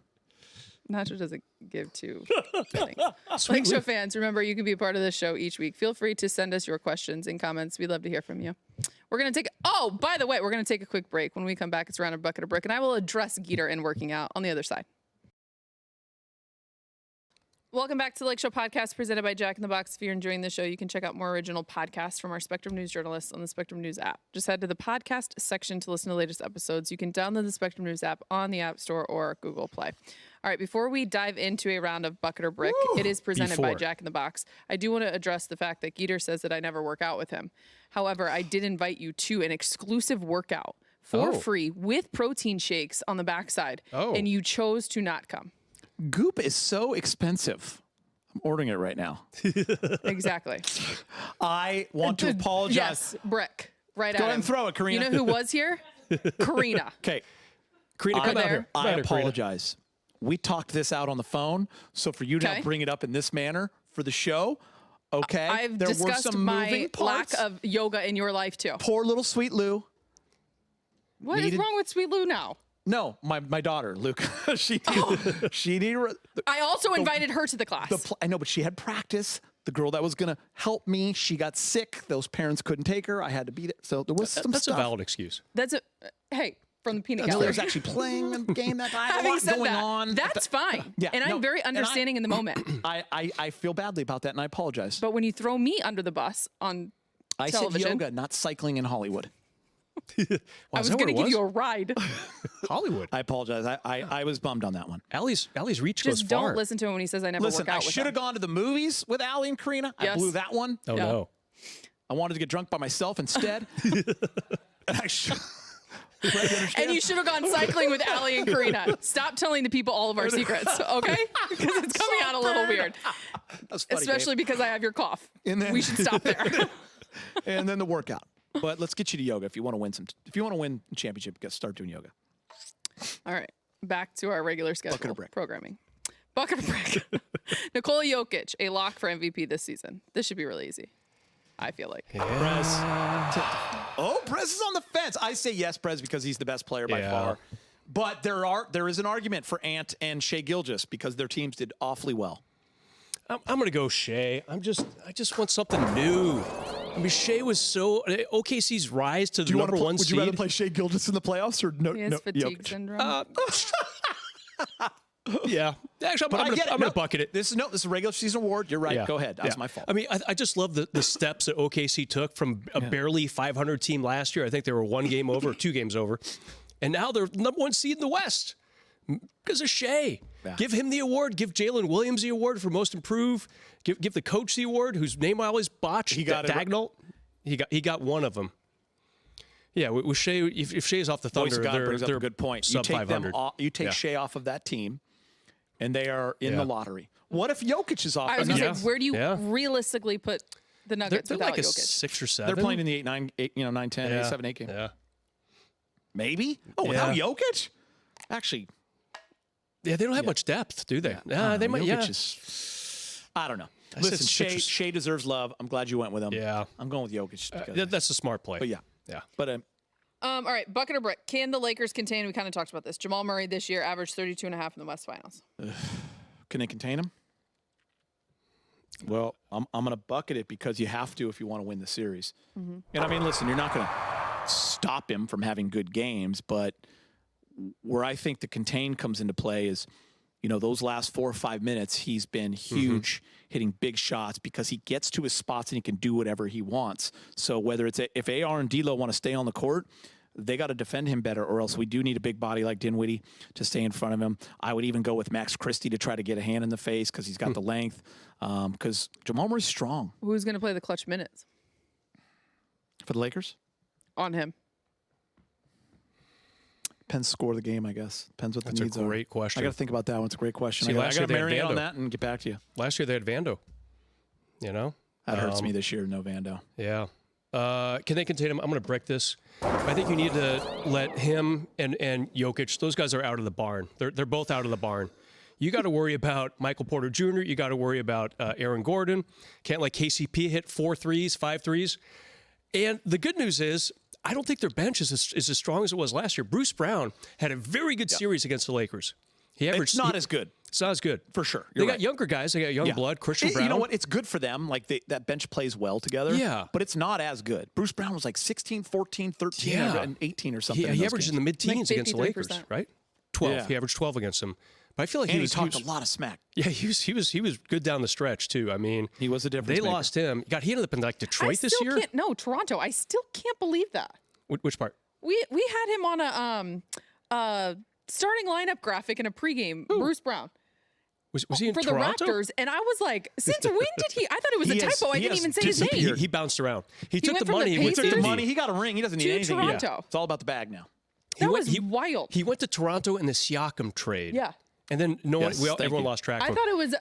Speaker 1: Nacho doesn't give two things. Lakeshow fans, remember you can be a part of this show each week. Feel free to send us your questions and comments. We'd love to hear from you. We're going to take, oh, by the way, we're going to take a quick break. When we come back, it's around a bucket of brick, and I will address Geeter and working out on the other side. Welcome back to the Lakeshow podcast presented by Jack in the Box. If you're enjoying the show, you can check out more original podcasts from our Spectrum News journalists on the Spectrum News app. Just head to the podcast section to listen to the latest episodes. You can download the Spectrum News app on the App Store or Google Play. All right, before we dive into a round of bucket or brick, it is presented by
Speaker 3: Before.
Speaker 1: Jack in the Box. I do want to address the fact that Geeter says that I never work out with him. However, I did invite you to an exclusive workout for
Speaker 3: Oh.
Speaker 1: free with protein shakes on the backside,
Speaker 3: Oh.
Speaker 1: and you chose to not come.
Speaker 2: Goop is so expensive. I'm ordering it right now.
Speaker 1: Exactly.
Speaker 2: I want to apologize.
Speaker 1: Yes, brick. Right
Speaker 2: Go
Speaker 1: at
Speaker 2: ahead
Speaker 1: him.
Speaker 2: and throw it, Karina.
Speaker 1: You know who was here? Karina.
Speaker 2: Okay.
Speaker 3: Karina, come out here. Come
Speaker 2: I
Speaker 3: out here, Karina.
Speaker 2: apologize. We talked this out on the phone, so for you to
Speaker 1: Okay.
Speaker 2: now bring it up in this manner for the show, okay?
Speaker 1: I've
Speaker 2: there were
Speaker 1: discussed
Speaker 2: some
Speaker 1: my
Speaker 2: moving parts.
Speaker 1: lack of yoga in your life too.
Speaker 2: Poor little sweet Lou.
Speaker 1: What is
Speaker 2: needed-
Speaker 1: wrong with Sweet Lou now?
Speaker 2: No, my daughter, Luke. she needed
Speaker 1: I also invited her to the class.
Speaker 2: I know, but she had practice. The girl that was going to help me, she got sick. Those parents couldn't take her. I had to be there. So there was some
Speaker 3: That's
Speaker 2: stuff.
Speaker 3: a valid excuse.
Speaker 1: That's a hey from the peanut
Speaker 2: No,
Speaker 1: gallery.
Speaker 2: there's actually playing a game that I had a
Speaker 1: Having
Speaker 2: lot
Speaker 1: said
Speaker 2: going
Speaker 1: that,
Speaker 2: on.
Speaker 1: that's fine.
Speaker 2: Yeah,
Speaker 1: and
Speaker 2: no,
Speaker 1: I'm very
Speaker 2: and I-
Speaker 1: understanding in the moment.
Speaker 2: I feel badly about that, and I apologize.
Speaker 1: But when you throw me under the bus on
Speaker 2: I
Speaker 1: television,
Speaker 2: said yoga, not cycling in Hollywood.
Speaker 1: I was going to give you a ride.
Speaker 3: Hollywood.
Speaker 2: I apologize. I was bummed on that one.
Speaker 3: Allie's reach goes
Speaker 1: Just
Speaker 3: far.
Speaker 1: don't listen to him when he says I never
Speaker 2: Listen,
Speaker 1: work out
Speaker 2: I
Speaker 1: with
Speaker 2: should have
Speaker 1: him.
Speaker 2: gone to the movies with Allie and Karina. I
Speaker 1: Yes.
Speaker 2: blew that one.
Speaker 3: Oh
Speaker 1: Yeah.
Speaker 3: no.
Speaker 2: I wanted to get drunk by myself instead. And I should, Right, you understand?
Speaker 1: And you should have gone cycling with Allie and Karina. Stop telling the people all of our secrets, okay? Because it's coming out a little weird.
Speaker 2: That's funny,
Speaker 1: Especially because I have your cough.
Speaker 2: And then-
Speaker 1: We should stop there.
Speaker 2: and then the workout. But let's get you to yoga if you want to win some. If you want to win a championship, get start doing yoga.
Speaker 1: All right, back to our regular schedule
Speaker 2: Bucket of brick.
Speaker 1: programming. Bucket of brick. Nikola Jokic, a lock for MVP this season. This should be really easy, I feel like.
Speaker 2: Prez. Prez is on the fence. I say yes, Prez, because he's the best player by
Speaker 3: Yeah.
Speaker 2: far. But there is an argument for Ant and Shea Gilgeous because their teams did awfully well.
Speaker 3: I'm going to go Shea. I just want something new. I mean, Shea was so OKC's rise to the number one
Speaker 2: Would
Speaker 3: seed.
Speaker 2: you rather play Shea Gilgeous in the playoffs or no?
Speaker 1: He has
Speaker 2: no
Speaker 1: fatigue
Speaker 2: Jokic?
Speaker 1: syndrome.
Speaker 3: Yeah, actually,
Speaker 2: But I
Speaker 3: I'm
Speaker 2: get it.
Speaker 3: going to bucket it.
Speaker 2: This is a regular season award. You're right.
Speaker 3: Yeah.
Speaker 2: Go ahead. That was
Speaker 3: Yeah.
Speaker 2: my fault.
Speaker 3: I mean, I just love the steps that OKC took from a barely 500 team last year. I think they were 1 game over, 2 games over, and now they're number 1 seed in the West because of Shea.
Speaker 2: Yeah.
Speaker 3: Give him the award. Give Jalen Williams the award for most improved. Give the coach the award, whose name I always botch.
Speaker 2: He got it.
Speaker 3: Dagnall. He got one of them. Yeah, with Shea, if Shea's off the
Speaker 2: Voice
Speaker 3: Thunder,
Speaker 2: of God
Speaker 3: they're,
Speaker 2: brings up
Speaker 3: they're
Speaker 2: a good point. You
Speaker 3: Sub
Speaker 2: take them
Speaker 3: 500.
Speaker 2: off, you take
Speaker 3: Yeah.
Speaker 2: Shea off of that team, and they are in
Speaker 3: Yeah.
Speaker 2: the lottery. What if Jokic is off?
Speaker 1: I was
Speaker 2: another-
Speaker 1: going to say, where do you
Speaker 3: Yeah.
Speaker 1: realistically put the
Speaker 3: They're,
Speaker 1: Nuggets
Speaker 3: they're
Speaker 1: without
Speaker 3: like a
Speaker 1: Jokic?
Speaker 3: 6 or 7.
Speaker 2: They're playing in the 8, 9, 10, 8, 7, 8 game.
Speaker 3: Yeah.
Speaker 2: Maybe. Oh, without
Speaker 3: Yeah.
Speaker 2: Jokic? Actually,
Speaker 3: Yeah, they don't have much depth, do they? Yeah, they might.
Speaker 2: Jokic
Speaker 3: Yeah.
Speaker 2: is. I don't know.
Speaker 3: I said
Speaker 2: Listen,
Speaker 3: six or
Speaker 2: Shea deserves love. I'm glad you went with him.
Speaker 3: Yeah.
Speaker 2: I'm going with Jokic. just because-
Speaker 3: That's a smart play.
Speaker 2: but yeah.
Speaker 3: Yeah.
Speaker 2: But
Speaker 1: All right, bucket or brick. Can the Lakers contain? We kind of talked about this. Jamal Murray this year averaged 32.5 in the West Finals.
Speaker 2: can they contain him? Well, I'm going to bucket it because you have to if you want to win the series. And I mean, listen, you're not going to stop him from having good games, but where I think the contain comes into play is you know, those last 4 or 5 minutes, he's been huge, hitting big shots because he gets to his spots and he can do whatever he wants. So whether it's if AR and D'Lo want to stay on the court, they got to defend him better, or else we do need a big body like Dinwiddie to stay in front of him. I would even go with Max Christie to try to get a hand in the face because he's got the length. Because Jamal Murray's strong.
Speaker 1: Who's going to play the clutch minutes
Speaker 2: For the Lakers?
Speaker 1: on him?
Speaker 2: Depends score of the game, I guess. Depends what the
Speaker 3: That's
Speaker 2: needs
Speaker 3: a
Speaker 2: are.
Speaker 3: great question.
Speaker 2: I got to think about that one. It's a great question.
Speaker 3: See,
Speaker 2: I
Speaker 3: last
Speaker 2: got
Speaker 3: year
Speaker 2: to
Speaker 3: they had
Speaker 2: marinate on
Speaker 3: Vando.
Speaker 2: that and get back to you.
Speaker 3: Last year they had Vando. You know?
Speaker 2: That hurts me this year, no Vando.
Speaker 3: Yeah. Can they contain him? I'm going to break this. I think you need to let him and Jokic, those guys are out of the barn. They're both out of the barn. You got to worry about Michael Porter Jr. You got to worry about Aaron Gordon. Can't let KCP hit 4 threes, 5 threes. And the good news is, I don't think their bench is as strong as it was last year. Bruce Brown had a very good series against the Lakers.
Speaker 2: It's not as good.
Speaker 3: It's not as good.
Speaker 2: For sure.
Speaker 3: They got younger guys. They got young blood. Christian Brown.
Speaker 2: You know what? It's good for them. Like, that bench plays well together.
Speaker 3: Yeah.
Speaker 2: But it's not as good. Bruce Brown was like 16, 14, 13, and 18 or something.
Speaker 3: He averaged in the mid-teens
Speaker 1: Like
Speaker 3: against the Lakers,
Speaker 1: 53%.
Speaker 3: right? 12.
Speaker 2: Yeah.
Speaker 3: He averaged 12 against them. But I feel like
Speaker 2: And
Speaker 3: he
Speaker 2: talked a lot of smack.
Speaker 3: Yeah, he was good down the stretch too. I mean,
Speaker 2: He was a difference
Speaker 3: They
Speaker 2: maker.
Speaker 3: lost him. God, he ended up in like Detroit this year.
Speaker 1: No, Toronto. I still can't believe that.
Speaker 3: Which part?
Speaker 1: We had him on a starting lineup graphic in a pregame. Bruce Brown
Speaker 3: Was he in
Speaker 1: for
Speaker 3: Toronto?
Speaker 1: the Raptors, and I was like, since when did he? I thought it was a typo. I didn't even say his name.
Speaker 3: He bounced around. He took
Speaker 1: went
Speaker 3: the
Speaker 1: from the
Speaker 3: money. He
Speaker 1: Pacers
Speaker 3: took the
Speaker 2: Money. He got a ring. He doesn't need
Speaker 1: to
Speaker 2: anything.
Speaker 1: Toronto.
Speaker 2: It's all about the bag now.
Speaker 1: That was wild.
Speaker 3: He went to Toronto in the Siakam trade.
Speaker 1: Yeah.
Speaker 3: And then
Speaker 2: Yes,
Speaker 3: everyone lost track of him.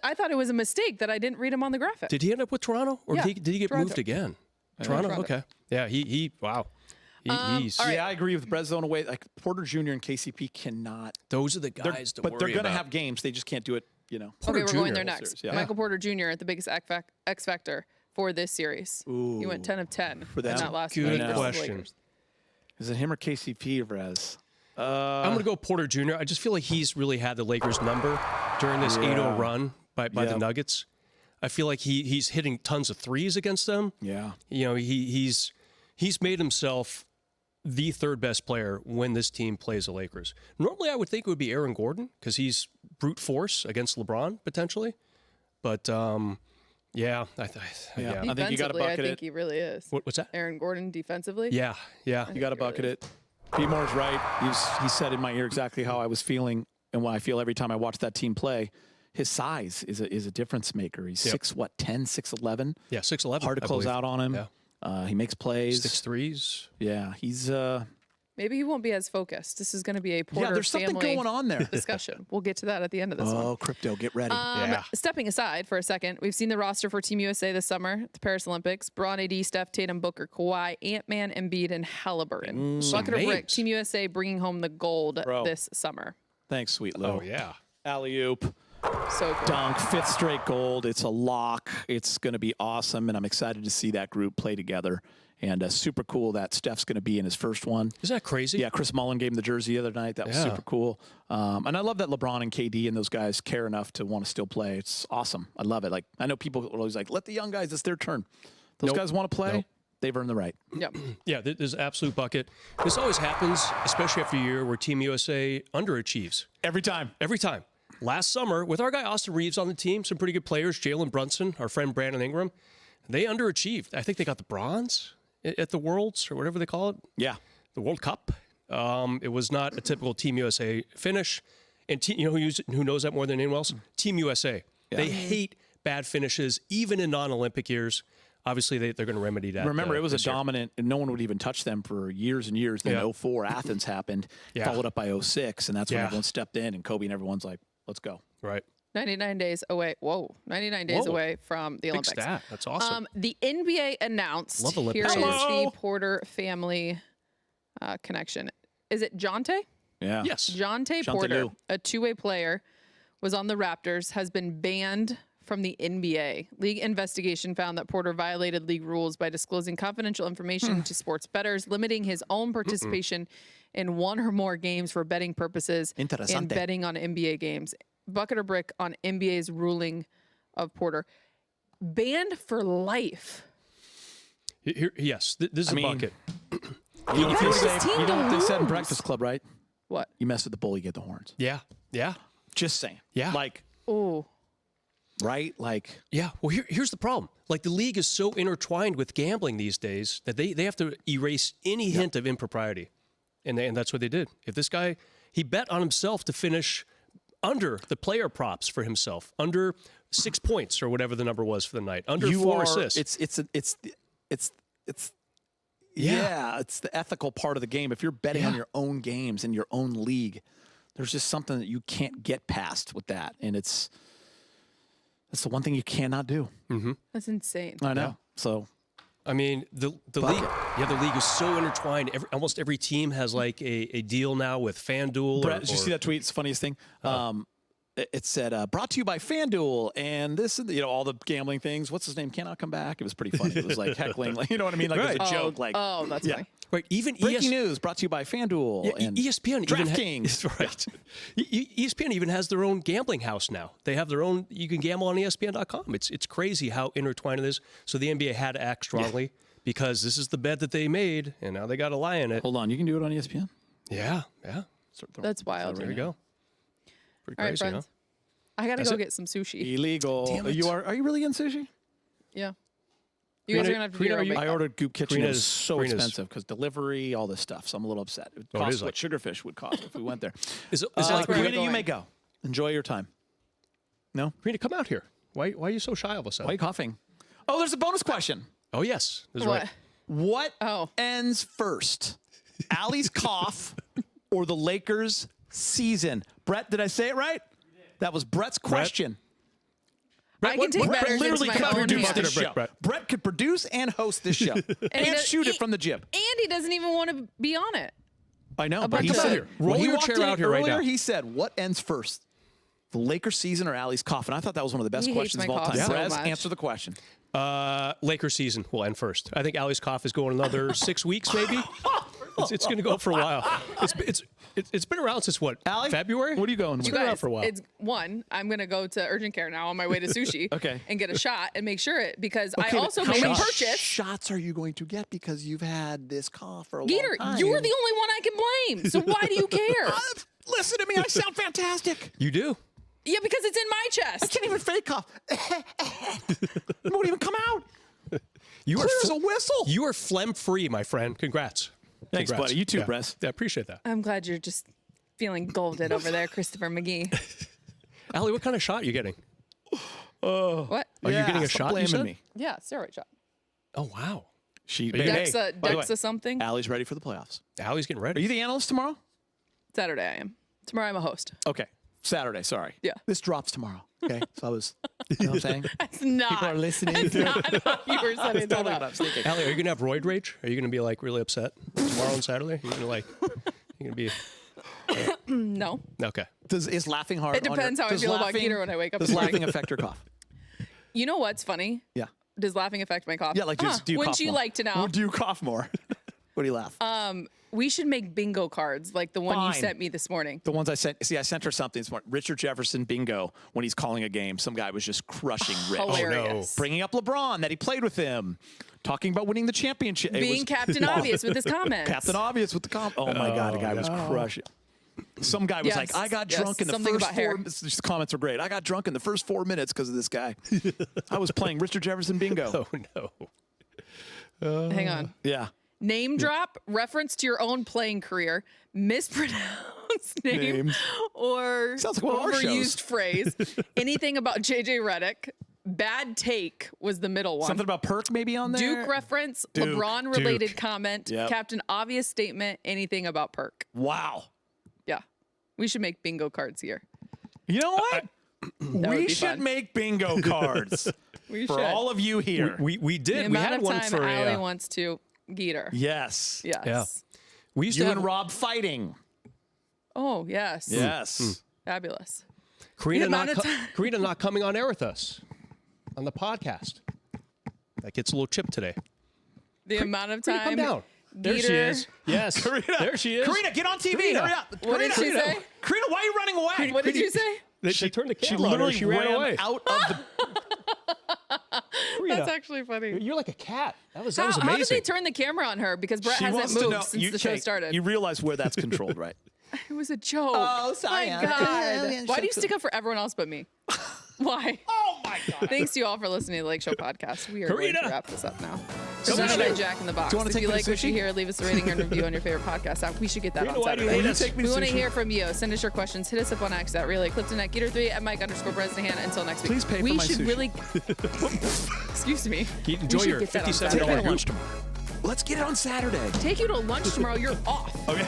Speaker 1: I thought it was a mistake that I didn't read him on the graphic.
Speaker 3: Did he end up with Toronto, or
Speaker 1: Yeah,
Speaker 3: did he get
Speaker 1: Toronto.
Speaker 3: moved again? Toronto.
Speaker 1: Toronto.
Speaker 3: Okay. Yeah. He wow. He's
Speaker 1: all right.
Speaker 2: Yeah, I agree with Brez in a way. Like, Porter Jr. and KCP cannot.
Speaker 3: those are the guys to
Speaker 2: but
Speaker 3: worry
Speaker 2: they're going to
Speaker 3: about.
Speaker 2: have games. They just can't do it, you know.
Speaker 3: Porter
Speaker 1: Okay, we're going
Speaker 3: Jr.
Speaker 1: there next.
Speaker 2: Yeah.
Speaker 1: Michael Porter Jr., the biggest X factor for this series. He went 10 of 10
Speaker 2: For them.
Speaker 1: in that last
Speaker 3: Good
Speaker 1: meeting versus the
Speaker 3: question.
Speaker 1: Lakers.
Speaker 2: Is it him or KCP, Brez?
Speaker 3: I'm going to go Porter Jr. I just feel like he's really had the Lakers' number during this 8-0 run by the Nuggets. I feel like he's hitting tons of threes against them.
Speaker 2: Yeah.
Speaker 3: You know, he's made himself the third best player when this team plays the Lakers. Normally, I would think it would be Aaron Gordon because he's brute force against LeBron potentially. But yeah,
Speaker 2: I think you got to
Speaker 1: Defensively,
Speaker 2: bucket
Speaker 1: I think
Speaker 2: it.
Speaker 1: he really is.
Speaker 3: What's that?
Speaker 1: Aaron Gordon defensively.
Speaker 3: Yeah.
Speaker 2: You got to bucket it. P-Moore's right. He said in my ear exactly how I was feeling and what I feel every time I watch that team play. His size is a difference maker. He's 6'10", 6'11".
Speaker 3: Yeah, 6'11".
Speaker 2: Hard to close out on him.
Speaker 3: Yeah.
Speaker 2: He makes plays.
Speaker 3: 6 threes.
Speaker 2: Yeah, he's
Speaker 1: Maybe he won't be as focused. This is going to be a Porter
Speaker 2: there's something
Speaker 1: family
Speaker 2: going on there.
Speaker 1: discussion. We'll get to that at the end of this one.
Speaker 2: Oh, crypto, get ready.
Speaker 1: Stepping aside for a second, we've seen the roster for Team USA this summer, the Paris Olympics. Braun, AD, Steph, Tatum, Booker, Kawhi, Ant-Man, Embiid, and Halliburton. Bucket or brick,
Speaker 3: names.
Speaker 1: Team USA bringing home the gold this summer.
Speaker 2: Thanks, Sweet Lou.
Speaker 3: Oh yeah.
Speaker 2: Alley-oop,
Speaker 1: So cool.
Speaker 2: dunk, 5th straight gold. It's a lock. It's going to be awesome, and I'm excited to see that group play together. And super cool that Steph's going to be in his first one.
Speaker 3: Isn't that crazy?
Speaker 2: Yeah, Chris Mullin gave him the jersey the other night. That was super cool. And I love that LeBron and KD and those guys care enough to want to still play. It's awesome. I love it. Like, I know people are always like, let the young guys, it's their turn. Those guys want to play.
Speaker 3: Nope.
Speaker 2: They've earned the right.
Speaker 1: Yep.
Speaker 3: Yeah, there's absolute bucket. This always happens, especially after a year where Team USA underachieves.
Speaker 2: Every time.
Speaker 3: Every time. Last summer, with our guy Austin Reeves on the team, some pretty good players, Jalen Brunson, our friend Brandon Ingram, they underachieved. I think they got the bronze at the Worlds or whatever they call it.
Speaker 2: Yeah.
Speaker 3: The World Cup. It was not a typical Team USA finish. And you know who knows that more than anyone else? Team USA.
Speaker 2: Yeah.
Speaker 3: They hate bad finishes, even in non-Olympic years. Obviously, they're going to remedy that.
Speaker 2: Remember, it was a
Speaker 3: this year.
Speaker 2: dominant, and no one would even touch them for years and years. Then 04 Athens happened, followed up by 06, and that's when everyone stepped in, and Kobe and everyone's like, let's go.
Speaker 3: Right.
Speaker 1: 99 days away. Whoa. 99 days away from the
Speaker 3: Big
Speaker 1: Olympics.
Speaker 3: stat. That's awesome.
Speaker 1: The NBA announced,
Speaker 3: Love
Speaker 1: here
Speaker 3: Olympics.
Speaker 1: is
Speaker 2: Hello.
Speaker 1: the Porter family connection. Is it Jonte?
Speaker 2: Yeah.
Speaker 3: Yes.
Speaker 1: Jonte
Speaker 2: Jonte
Speaker 1: Porter,
Speaker 2: Lou.
Speaker 1: a two-way player, was on the Raptors, has been banned from the NBA. League investigation found that Porter violated league rules by disclosing confidential information to sports bettors, limiting his own participation in one or more games for betting purposes, and
Speaker 2: Interessante.
Speaker 1: betting on NBA games. Bucket or brick on NBA's ruling of Porter. Banned for life.
Speaker 3: Yes, this is a bucket.
Speaker 2: You know what
Speaker 1: How's
Speaker 2: they
Speaker 1: his
Speaker 2: say?
Speaker 1: team
Speaker 2: You know what they said in
Speaker 1: lose?
Speaker 2: Breakfast Club, right?
Speaker 1: What?
Speaker 2: You mess with the bull, you get the horns.
Speaker 3: Yeah.
Speaker 2: Just saying.
Speaker 3: Yeah.
Speaker 2: Like,
Speaker 1: Oh,
Speaker 2: right? Like,
Speaker 3: Yeah. Well, here's the problem. Like, the league is so intertwined with gambling these days that they have to erase any hint of impropriety. And that's what they did. If this guy, he bet on himself to finish under the player props for himself, under 6 points or whatever the number was for the night, under 4 assists.
Speaker 2: It's the ethical part of the game. If you're betting on your own games in your own league, there's just something that you can't get past with that. And that's the one thing you cannot do.
Speaker 1: that's insane.
Speaker 2: I know. So
Speaker 3: I mean, the league is so intertwined. Almost every team has like a deal now with FanDuel.
Speaker 2: Brett, did you see that tweet? It's the funniest thing. It said, brought to you by FanDuel, and this, all the gambling things. What's his name? Cannot come back. It was pretty funny. It was like heckling, you know what I mean? Like it was a joke. Like,
Speaker 1: Oh, that's funny.
Speaker 3: Right, even
Speaker 2: breaking news brought to you by FanDuel and
Speaker 3: ESPN
Speaker 2: DraftKings.
Speaker 3: Right. ESPN even has their own gambling house now. They have their own. You can gamble on ESPN.com. It's crazy how intertwined it is. So the NBA had to act strongly because this is the bet that they made, and now they got to lie in it.
Speaker 2: Hold on, you can do it on ESPN.
Speaker 3: Yeah.
Speaker 1: That's wild.
Speaker 3: There you go. Pretty
Speaker 1: All right,
Speaker 3: crazy,
Speaker 1: friends. I gotta go get some sushi.
Speaker 2: Illegal.
Speaker 3: Damn it.
Speaker 2: Are you really in sushi?
Speaker 1: Yeah. You guys are gonna have to do your own
Speaker 2: I
Speaker 1: makeup.
Speaker 2: ordered Goop Kitchen. It was
Speaker 3: Karina's-
Speaker 2: so
Speaker 3: Karina's-
Speaker 2: expensive because delivery, all this stuff. So I'm a little upset. It would
Speaker 3: it
Speaker 2: cost
Speaker 3: is
Speaker 2: what
Speaker 3: like-
Speaker 2: Sugarfish would cost if we went there.
Speaker 3: Is it
Speaker 1: That's
Speaker 3: like
Speaker 1: where we're
Speaker 2: Karina, you
Speaker 1: going.
Speaker 2: may go. Enjoy your time. No?
Speaker 3: Karina, come out here? Why are you so shy of us?
Speaker 2: Why are you coughing? Oh, there's a bonus question.
Speaker 3: Oh yes, that's
Speaker 1: What?
Speaker 3: right.
Speaker 2: What
Speaker 1: Oh.
Speaker 2: ends first? Allie's cough or the Lakers season? Brett, did I say it right? That was Brett's question.
Speaker 1: I can take
Speaker 2: Brett
Speaker 1: matters
Speaker 2: literally
Speaker 1: into
Speaker 2: could
Speaker 1: my own
Speaker 2: produce
Speaker 1: hands.
Speaker 2: this show. Brett could produce and host this show and
Speaker 1: he does-
Speaker 2: shoot it
Speaker 1: he-
Speaker 2: from the gym.
Speaker 1: And he doesn't even want to be on it.
Speaker 2: I know, but
Speaker 1: Brett,
Speaker 2: he
Speaker 1: come out
Speaker 2: said,
Speaker 1: here.
Speaker 3: Roll
Speaker 2: he
Speaker 3: your
Speaker 2: walked
Speaker 3: chair
Speaker 2: in
Speaker 3: out here right
Speaker 2: earlier,
Speaker 3: now.
Speaker 2: He said, "What ends first, the Lakers season or Allie's cough?" And I thought that was one of the best
Speaker 1: He hates
Speaker 2: questions
Speaker 1: my
Speaker 2: of all
Speaker 1: cough
Speaker 2: time.
Speaker 1: so
Speaker 2: Brez,
Speaker 1: much.
Speaker 2: answer the question.
Speaker 3: Lakers season will end first. I think Allie's cough is going another 6 weeks, maybe. It's going to go for a while. It's been around since what?
Speaker 2: Allie,
Speaker 3: February?
Speaker 2: what are you going
Speaker 3: It's
Speaker 2: with?
Speaker 3: been around
Speaker 1: Guys,
Speaker 3: for a while.
Speaker 1: it's I'm gonna go to urgent care now on my way to sushi.
Speaker 2: Okay.
Speaker 1: And get a shot and make sure it because
Speaker 2: Okay,
Speaker 1: I
Speaker 2: but
Speaker 1: also
Speaker 2: how
Speaker 1: made a
Speaker 2: many
Speaker 1: purchase.
Speaker 2: shots are you going to get because you've had this cough for a
Speaker 1: Geeter,
Speaker 2: long time?
Speaker 1: you're the only one I can blame. So why do you care?
Speaker 2: Listen to me. I sound fantastic.
Speaker 3: You do?
Speaker 1: Yeah, because it's in my
Speaker 2: I
Speaker 1: chest.
Speaker 2: can't even fake cough. It won't even come out.
Speaker 3: You
Speaker 2: Clear
Speaker 3: are
Speaker 2: as a whistle.
Speaker 3: You are phlegm free, my friend. Congrats.
Speaker 2: Thanks,
Speaker 3: Congrats.
Speaker 2: buddy. You too,
Speaker 3: yeah.
Speaker 2: Brez.
Speaker 3: Yeah, appreciate that.
Speaker 1: I'm glad you're just feeling golden over there, Christopher McGee.
Speaker 3: Allie, what kind of shot are you getting?
Speaker 1: What?
Speaker 3: Are you getting a
Speaker 2: stop
Speaker 3: shot? You
Speaker 2: blaming
Speaker 3: said?
Speaker 2: me.
Speaker 1: Yeah, steroid shot.
Speaker 3: Oh wow.
Speaker 2: She,
Speaker 1: Dexa,
Speaker 2: by the way,
Speaker 1: Dexa something.
Speaker 2: Allie's ready for the playoffs.
Speaker 3: Allie's getting
Speaker 2: Are
Speaker 3: ready.
Speaker 2: you the analyst tomorrow?
Speaker 1: Saturday I am. Tomorrow I'm a host.
Speaker 2: Okay. Saturday, sorry.
Speaker 1: Yeah.
Speaker 2: This drops tomorrow. Okay. So I was, you know what I'm saying?
Speaker 1: It's not.
Speaker 2: People are listening.
Speaker 1: It's not what you were setting that
Speaker 2: Totally
Speaker 1: up.
Speaker 2: what I'm thinking.
Speaker 3: Allie, are you gonna have roid rage? Are you gonna be like really upset tomorrow on Saturday? Are you gonna be
Speaker 1: No.
Speaker 3: okay?
Speaker 2: Is laughing hard?
Speaker 1: It depends how I feel about Geeter when I wake up
Speaker 2: Does
Speaker 1: in the morning.
Speaker 2: laughing affect your cough?
Speaker 1: You know what's funny?
Speaker 2: Yeah.
Speaker 1: Does laughing affect my cough?
Speaker 2: Yeah, like do you
Speaker 1: Wouldn't
Speaker 2: cough
Speaker 1: you
Speaker 2: more?
Speaker 1: like to know?
Speaker 2: Or do you cough more? What do you laugh?
Speaker 1: We should make bingo cards like the one you
Speaker 2: Fine.
Speaker 1: sent me this morning.
Speaker 2: The ones I sent. See, I sent her something this morning. Richard Jefferson bingo when he's calling a game. Some guy was just crushing Rich.
Speaker 1: Hilarious.
Speaker 2: Bringing up LeBron that he played with him. Talking about winning the championship. It
Speaker 1: Being
Speaker 2: was
Speaker 1: Captain Obvious with his comments.
Speaker 2: Captain Obvious with the comment. Oh my God, the guy was crushing. Some guy was
Speaker 1: Yes,
Speaker 2: like, I got
Speaker 1: yes,
Speaker 2: drunk in the
Speaker 1: something
Speaker 2: first
Speaker 1: about hair.
Speaker 2: 4 minutes. These comments are great. I got drunk in the first 4 minutes because of this guy. I was playing Richard Jefferson bingo.
Speaker 3: Oh no.
Speaker 1: Hang on.
Speaker 2: Yeah.
Speaker 1: Name drop, reference to your own playing career, mispronounced name,
Speaker 2: Names.
Speaker 1: or
Speaker 2: Sounds like one of our shows.
Speaker 1: overused phrase. Anything about JJ Redick. Bad take was the middle one.
Speaker 2: Something about Perk maybe on there?
Speaker 1: Duke reference,
Speaker 2: Duke.
Speaker 1: LeBron related
Speaker 3: Duke.
Speaker 1: comment,
Speaker 2: Yep.
Speaker 1: Captain Obvious statement, anything about Perk.
Speaker 2: Wow.
Speaker 1: Yeah. We should make bingo cards here.
Speaker 2: You know what?
Speaker 1: would
Speaker 2: we
Speaker 1: be
Speaker 2: should
Speaker 1: fun.
Speaker 2: make bingo cards
Speaker 1: We
Speaker 2: for
Speaker 1: should.
Speaker 2: all of you here.
Speaker 3: We
Speaker 1: the
Speaker 3: did. We
Speaker 1: amount
Speaker 3: had
Speaker 1: of
Speaker 3: one
Speaker 1: time
Speaker 3: for
Speaker 1: Allie
Speaker 3: a.
Speaker 1: wants to Geeter.
Speaker 2: Yes.
Speaker 1: Yes.
Speaker 3: Yeah. We used
Speaker 2: You
Speaker 3: to
Speaker 2: and
Speaker 3: have
Speaker 2: Rob fighting.
Speaker 1: Oh, yes.
Speaker 2: Yes.
Speaker 1: Fabulous.
Speaker 3: Karina
Speaker 1: the
Speaker 3: not,
Speaker 1: amount of time-
Speaker 3: Karina not coming on air with us on the podcast. That gets a little chipped today.
Speaker 1: The amount of
Speaker 3: Karina,
Speaker 1: time.
Speaker 3: come down. There she
Speaker 1: Geeter-
Speaker 3: is. Yes. There she is.
Speaker 2: Karina, get on TV.
Speaker 3: Karina.
Speaker 2: Hurry up.
Speaker 1: What did she say?
Speaker 2: Karina, why are you running away?
Speaker 1: What did you say?
Speaker 3: They turned the
Speaker 2: She
Speaker 3: camera on her.
Speaker 2: literally
Speaker 3: She ran away.
Speaker 2: out of the.
Speaker 3: Karina,
Speaker 1: That's actually funny.
Speaker 3: you're like a cat. That was
Speaker 1: How
Speaker 3: amazing.
Speaker 1: did they turn the camera on her? Because Brett
Speaker 2: She wants
Speaker 1: hasn't
Speaker 2: to
Speaker 1: moved
Speaker 2: know.
Speaker 1: since the show started.
Speaker 2: You realize where that's controlled, right?
Speaker 1: It was a joke.
Speaker 2: Oh, sorry.
Speaker 1: My God. Why do you stick up for everyone else but me? Why?
Speaker 2: Oh my God.
Speaker 1: Thanks to you all for listening to the Lake Show podcast. We are going to wrap this up now.
Speaker 2: Come
Speaker 1: Presented
Speaker 2: on.
Speaker 1: by Jack in the Box.
Speaker 2: Do you wanna
Speaker 1: If
Speaker 2: take
Speaker 1: you
Speaker 2: me to
Speaker 1: like what you
Speaker 2: sushi?
Speaker 1: hear, leave us a rating and review on your favorite podcast app. We should get that on
Speaker 3: why do you
Speaker 1: Saturday.
Speaker 3: hate us?
Speaker 2: Take me
Speaker 1: We
Speaker 2: to
Speaker 1: want to
Speaker 2: sushi.
Speaker 1: hear from you. Send us your questions. Hit us up on X at Relay Clifton at Gator3 at Mike_Bresnahan. Until next week.
Speaker 2: Please pay for
Speaker 1: we
Speaker 2: my
Speaker 1: should
Speaker 2: sushi.
Speaker 1: really. Excuse me.
Speaker 3: Enjoy
Speaker 1: We should
Speaker 3: your
Speaker 1: get that on
Speaker 3: $57
Speaker 1: Saturday.
Speaker 2: Take me to
Speaker 3: goop.
Speaker 2: lunch tomorrow. Let's get it on Saturday.
Speaker 1: Take you to lunch tomorrow. You're off.
Speaker 2: Okay.